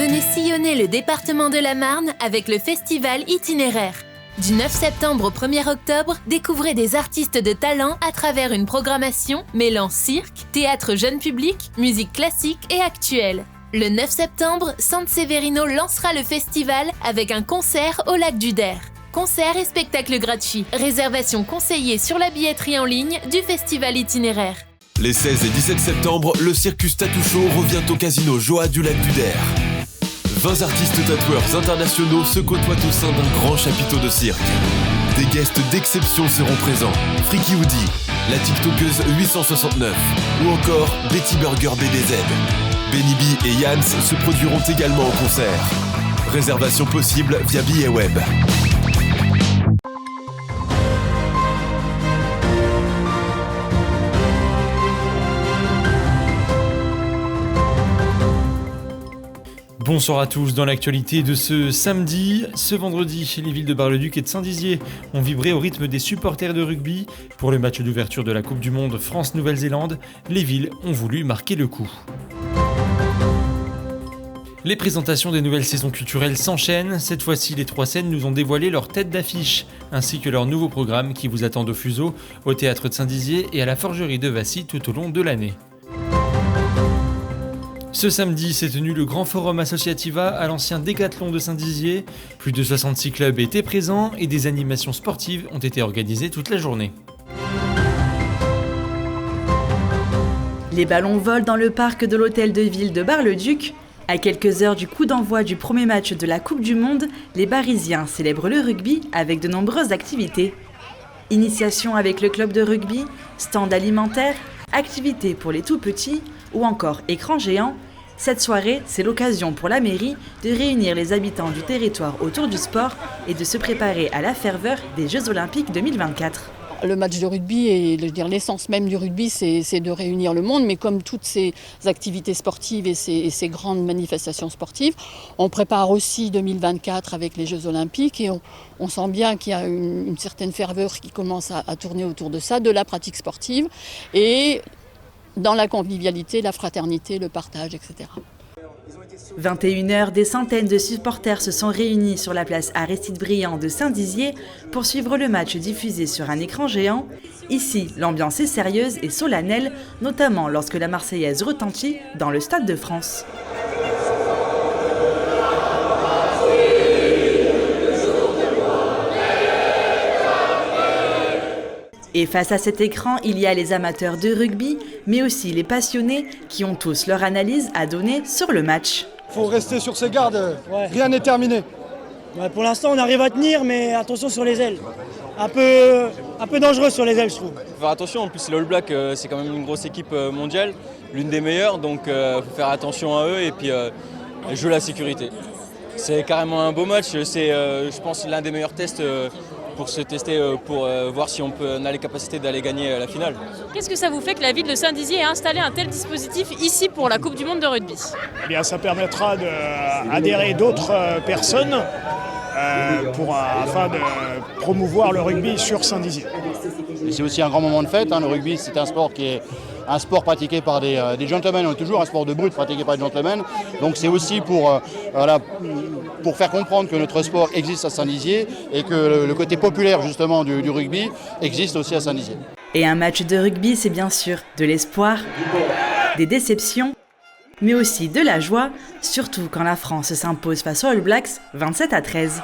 Venez sillonner le département de la Marne avec le festival Itinéraire. Du 9 septembre au 1er octobre, découvrez des artistes de talent à travers une programmation mêlant cirque, théâtre jeune public, musique classique et actuelle. Le 9 septembre, San Severino lancera le festival avec un concert au lac du Der. Concert et spectacle gratuits. Réservation conseillée sur la billetterie en ligne du festival Itinéraire. Les 16 et 17 septembre, le Circus Tattoo Show revient au casino Joa du lac du Der. 20 artistes tatoueurs internationaux se côtoient au sein d'un grand chapiteau de cirque. Des guests d'exception seront présents. Freaky Woody, la TikTokeuse 869 ou encore Betty Burger BDZ. Benny B et Yans se produiront également au concert. Réservation possible via Billet Web. Bonsoir à tous. Dans l'actualité de ce samedi, ce vendredi, les villes de Bar-le-Duc et de Saint-Dizier ont vibré au rythme des supporters de rugby. Pour le match d'ouverture de la Coupe du Monde France-Nouvelle-Zélande, les villes ont voulu marquer le coup. Les présentations des nouvelles saisons culturelles s'enchaînent. Cette fois-ci, les trois scènes nous ont dévoilé leur tête d'affiche, ainsi que leur nouveau programme qui vous attend au Fuseau, au Théâtre de Saint-Dizier et à la Forgerie de Vassy tout au long de l'année. Ce samedi s'est tenu le Grand Forum Associativa à l'ancien Décathlon de Saint-Dizier. Plus de 66 clubs étaient présents et des animations sportives ont été organisées toute la journée. Les ballons volent dans le parc de l'hôtel de ville de Bar-le-Duc. À quelques heures du coup d'envoi du premier match de la Coupe du Monde, les Barisiens célèbrent le rugby avec de nombreuses activités. Initiation avec le club de rugby, stand alimentaire, activités pour les tout-petits ou encore écran géant. Cette soirée, c'est l'occasion pour la mairie de réunir les habitants du territoire autour du sport et de se préparer à la ferveur des Jeux Olympiques 2024. Le match de rugby et l'essence même du rugby, c'est de réunir le monde, mais comme toutes ces activités sportives et ces grandes manifestations sportives, on prépare aussi 2024 avec les Jeux Olympiques et on sent bien qu'il y a une certaine ferveur qui commence à tourner autour de ça, de la pratique sportive et dans la convivialité, la fraternité, le partage, etc. 21h, des centaines de supporters se sont réunis sur la place Aristide-Briand de Saint-Dizier pour suivre le match diffusé sur un écran géant. Ici, l'ambiance est sérieuse et solennelle, notamment lorsque la Marseillaise retentit dans le Stade de France. Et face à cet écran, il y a les amateurs de rugby, mais aussi les passionnés qui ont tous leur analyse à donner sur le match. Il faut rester sur ses gardes, rien n'est terminé. Ouais, pour l'instant, on arrive à tenir, mais attention sur les ailes. Un peu dangereux sur les ailes, je trouve. Il faut faire attention, en plus les All Blacks, c'est quand même une grosse équipe mondiale, l'une des meilleures, donc il faut faire attention à eux et puis jouer la sécurité. C'est carrément un beau match, c'est je pense l'un des meilleurs tests pour se tester, pour voir si on a les capacités d'aller gagner la finale. Qu'est-ce que ça vous fait que la ville de Saint-Dizier ait installé un tel dispositif ici pour la Coupe du Monde de rugby ? Eh bien, ça permettra d'adhérer d'autres personnes afin de promouvoir le rugby sur Saint-Dizier. C'est aussi un grand moment de fête. Le rugby, c'est un sport qui est un sport pratiqué par des gentlemen, on est toujours un sport de brut pratiqué par des gentlemen. Donc c'est aussi pour faire comprendre que notre sport existe à Saint-Dizier et que le côté populaire justement du rugby existe aussi à Saint-Dizier. Et un match de rugby, c'est bien sûr de l'espoir, des déceptions, mais aussi de la joie, surtout quand la France s'impose face aux All Blacks 27-13.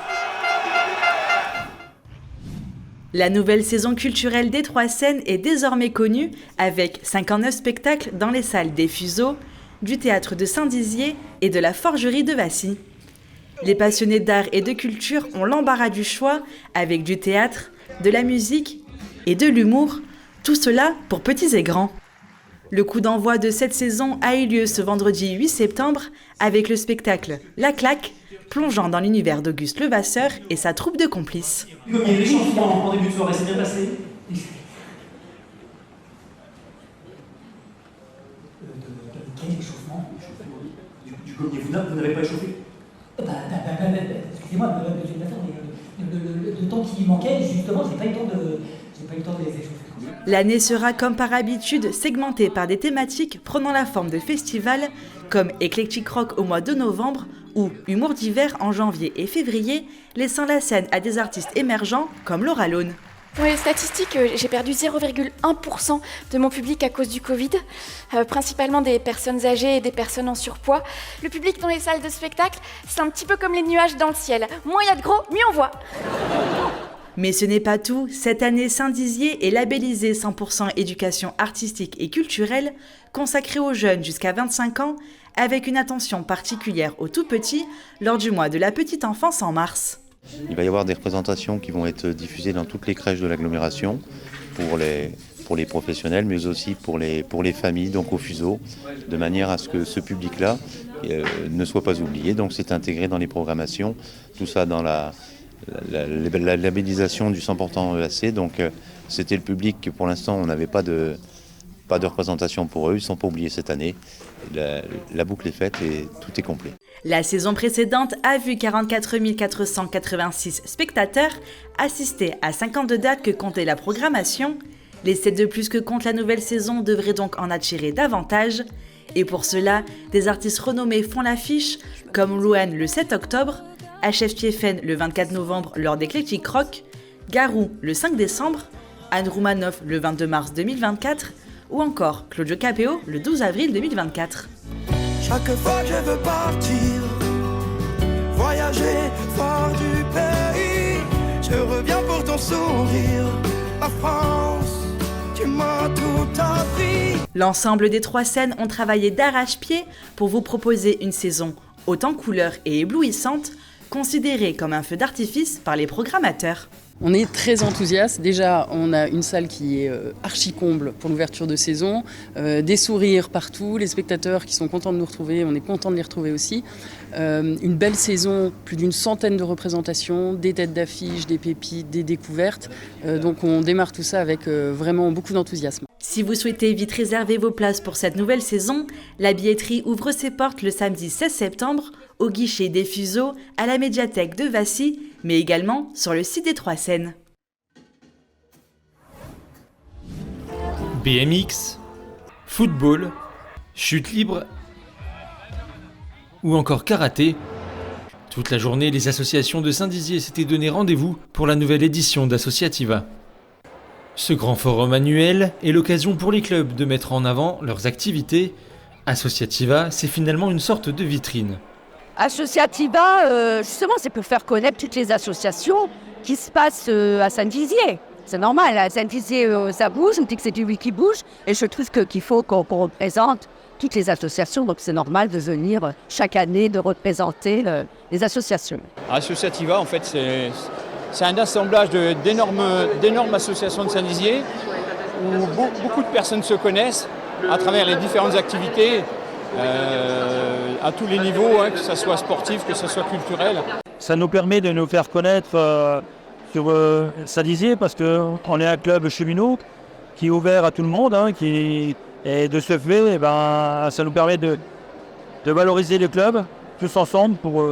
La nouvelle saison culturelle des Trois Scènes est désormais connue avec 59 spectacles dans les salles des Fuseaux, du Théâtre de Saint-Dizier et de la Forgerie de Vassy. Les passionnés d'art et de culture ont l'embarras du choix avec du théâtre, de la musique et de l'humour, tout cela pour petits et grands. Le coup d'envoi de cette saison a eu lieu ce vendredi 8 septembre avec le spectacle La Claque, plongeant dans l'univers d'Auguste Levasseur et sa troupe de complices. Comme il y a l'échauffement en début de soirée, c'est bien passé. Quel échauffement ? Du gommier, vous n'avez pas échauffé ? Excusez-moi, le temps qui manquait, justement, j'ai pas eu le temps de les échauffer. L'année sera comme par habitude segmentée par des thématiques prenant la forme de festivals comme Eclectic Rock au mois de novembre ou Humour d'hiver en janvier et février, laissant la scène à des artistes émergents comme Laura Lone. Dans les statistiques, j'ai perdu 0,1% de mon public à cause du Covid, principalement des personnes âgées et des personnes en surpoids. Le public dans les salles de spectacle, c'est un petit peu comme les nuages dans le ciel. Moins il y a de gros, mieux on voit. Mais ce n'est pas tout. Cette année, Saint-Dizier est labellisé 100% éducation artistique et culturelle, consacrée aux jeunes jusqu'à 25 ans, avec une attention particulière aux tout-petits lors du mois de la petite enfance en mars. Il va y avoir des représentations qui vont être diffusées dans toutes les crèches de l'agglomération pour les professionnels, mais aussi pour les familles, donc au fuseau, de manière à ce que ce public-là ne soit pas oublié. Donc c'est intégré dans les programmations, tout ça dans la labellisation du 100% EAC. Donc c'était le public que pour l'instant on n'avait pas de représentation pour eux, ils ne sont pas oubliés cette année. La boucle est faite et tout est complet. La saison précédente a vu 44 486 spectateurs assister à 52 dates que comptait la programmation. Les 7 de plus que compte la nouvelle saison devraient donc en attirer davantage. Et pour cela, des artistes renommés font l'affiche, comme Louane le 7 octobre, HF Tiefen le 24 novembre lors d'Eclectic Rock, Garou le 5 décembre, Anne Roumanoff le 22 mars 2024, ou encore Claudio Capéo le 12 avril 2024. Chaque fois que je veux partir, voyager fort du pays, je reviens pour ton sourire, la France, tu m'as tout appris. L'ensemble des 3 scènes ont travaillé d'arrache-pied pour vous proposer une saison haute en couleurs et éblouissante, considérée comme un feu d'artifice par les programmateurs. On est très enthousiaste. Déjà, on a une salle qui est archi-comble pour l'ouverture de saison, des sourires partout, les spectateurs qui sont contents de nous retrouver, on est contents de les retrouver aussi. Une belle saison, plus d'une centaine de représentations, des têtes d'affiche, des pépites, des découvertes. Donc on démarre tout ça avec vraiment beaucoup d'enthousiasme. Si vous souhaitez vite réserver vos places pour cette nouvelle saison, la billetterie ouvre ses portes le samedi 16 septembre au guichet des Fuseaux à la médiathèque de Vassy, mais également sur le site des 3 scènes. BMX, football, chute libre ou encore karaté. Toute la journée, les associations de Saint-Dizier s'étaient donné rendez-vous pour la nouvelle édition d'Associativa. Ce grand forum annuel est l'occasion pour les clubs de mettre en avant leurs activités. Associativa, c'est finalement une sorte de vitrine. Associativa, justement, c'est pour faire connaître toutes les associations qui se passent à Saint-Dizier. C'est normal, à Saint-Dizier, ça bouge, on dit que c'est du qui bouge, et je trouve qu'il faut qu'on représente toutes les associations, donc c'est normal de venir chaque année de représenter les associations. Associativa, en fait, c'est un assemblage d'énormes associations de Saint-Dizier où beaucoup de personnes se connaissent à travers les différentes activités. À tous les niveaux, que ce soit sportif, que ce soit culturel. Ça nous permet de nous faire connaître sur Saint-Dizier parce qu'on est un club cheminot qui est ouvert à tout le monde, et de ce fait, ça nous permet de valoriser le club tous ensemble pour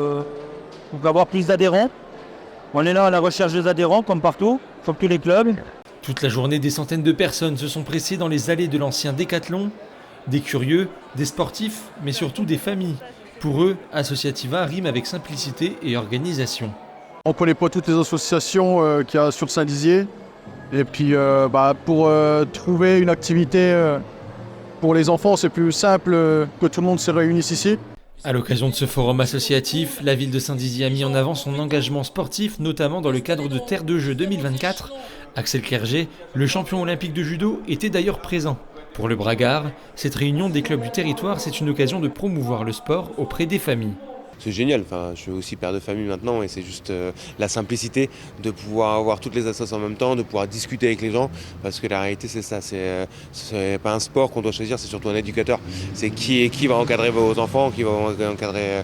avoir plus d'adhérents. On est là à la recherche des adhérents comme partout, comme tous les clubs. Toute la journée, des centaines de personnes se sont pressées dans les allées de l'ancien Décathlon. Des curieux, des sportifs, mais surtout des familles. Pour eux, Associativa rime avec simplicité et organisation. On ne connaît pas toutes les associations qu'il y a sur Saint-Dizier. Et puis pour trouver une activité pour les enfants, c'est plus simple que tout le monde se réunisse ici. À l'occasion de ce forum associatif, la ville de Saint-Dizier a mis en avant son engagement sportif, notamment dans le cadre de Terre de Jeux 2024. Axel Clerget, le champion olympique de judo, était d'ailleurs présent. Pour le Bragard, cette réunion des clubs du territoire, c'est une occasion de promouvoir le sport auprès des familles. C'est génial, je suis aussi père de famille maintenant et c'est juste la simplicité de pouvoir avoir toutes les associations en même temps, de pouvoir discuter avec les gens, parce que la réalité c'est ça, c'est pas un sport qu'on doit choisir, c'est surtout un éducateur. C'est qui va encadrer vos enfants, qui va encadrer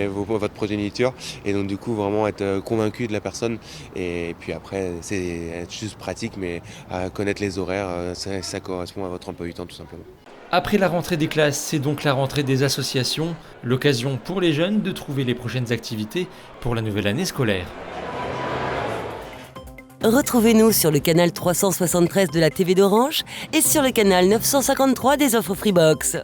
votre progéniture, et donc du coup vraiment être convaincu de la personne, et puis après c'est être juste pratique, mais à connaître les horaires, ça correspond à votre emploi du temps tout simplement. Après la rentrée des classes, c'est donc la rentrée des associations, l'occasion pour les jeunes de trouver les prochaines activités pour la nouvelle année scolaire. Retrouvez-nous sur le canal 373 de la TV d'Orange et sur le canal 953 des offres Freebox.